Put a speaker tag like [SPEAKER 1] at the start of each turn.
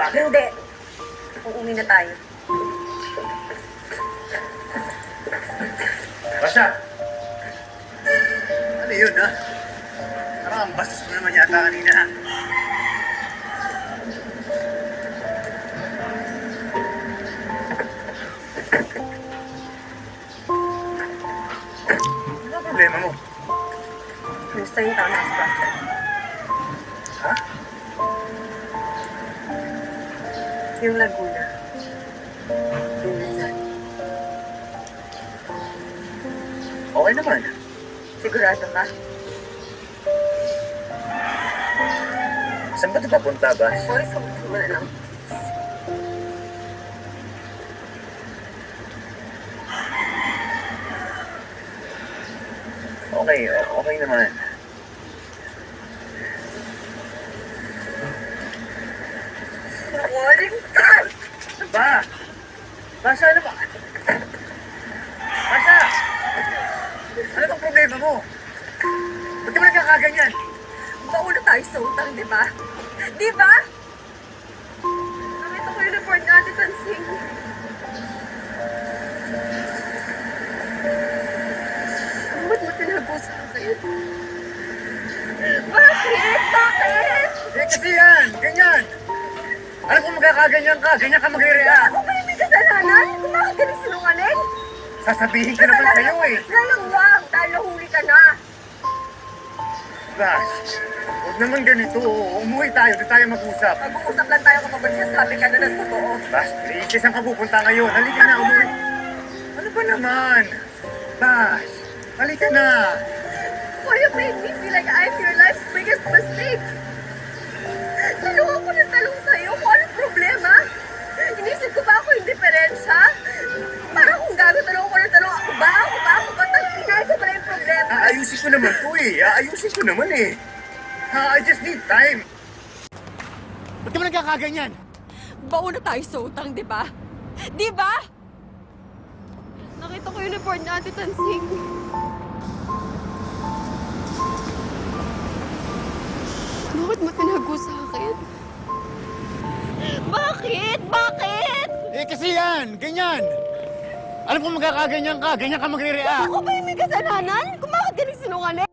[SPEAKER 1] ba?
[SPEAKER 2] Hindi. Uuwi na tayo.
[SPEAKER 1] Basha! Ano yun, ha? Parang ang bastos mo naman yata kanina, ha? Ano ang problema mo?
[SPEAKER 2] Gusto yung tao na project.
[SPEAKER 1] Ha?
[SPEAKER 2] Yung Laguna. Yung Rizal.
[SPEAKER 1] Okay naman.
[SPEAKER 2] Sigurado ka?
[SPEAKER 1] Saan ba ito papunta ba?
[SPEAKER 2] Sorry, sabihin mo na lang.
[SPEAKER 1] Okay naman.
[SPEAKER 2] Waling time!
[SPEAKER 1] Ano ba? Basha, ano ba? Basha! Ano bang problema mo? Ba't ka ba nagkakaganyan?
[SPEAKER 2] Mauna tayo sa utang, di ba? Di ba? Nakita ko yung report ni Ate Tansing. Ba't mo tinago sa akin? Bakit? Bakit?
[SPEAKER 1] Eh kasi yan! Ganyan! Alam kung magkakaganyan ka, ganyan ka magre-react.
[SPEAKER 2] Ako ba yung may kasalanan? Kung bakit ka sinungaling?
[SPEAKER 1] Sasabihin ko naman sa'yo eh.
[SPEAKER 2] Ngayon wag, dahil nahuli ka na.
[SPEAKER 1] Bash, huwag naman ganito. Umuwi tayo, di tayo mag-usap.
[SPEAKER 2] Mag-uusap lang tayo kapag magsasabi ka na ng totoo.
[SPEAKER 1] Bash, please, saan ka pupunta ngayon? Halika na, umuwi. Ano ba naman? Bash, halika na.
[SPEAKER 2] Why you made me feel like I'm your life's biggest mistake? Talong ako ng talong sa'yo kung anong problema. Inisip ko ba ako yung diferensya? Parang kung gagawin ko ng talong, ako ba? Ito pa yung problema.
[SPEAKER 1] Aayusin ko naman to eh. Aayusin ko naman eh. I just need time. Ba't ka ba nagkakaganyan?
[SPEAKER 2] Bauna tayo sa utang, di ba? Di ba? Nakita ko yung report ni Ate Tansing. Bakit mo tinago sa akin? Bakit? Bakit?
[SPEAKER 1] Eh kasi yan, ganyan. Alam kung magkakaganyan ka, ganyan ka magre-react.
[SPEAKER 2] Ako ba yung may kasalanan? Kung bakit ka nagsinungaling?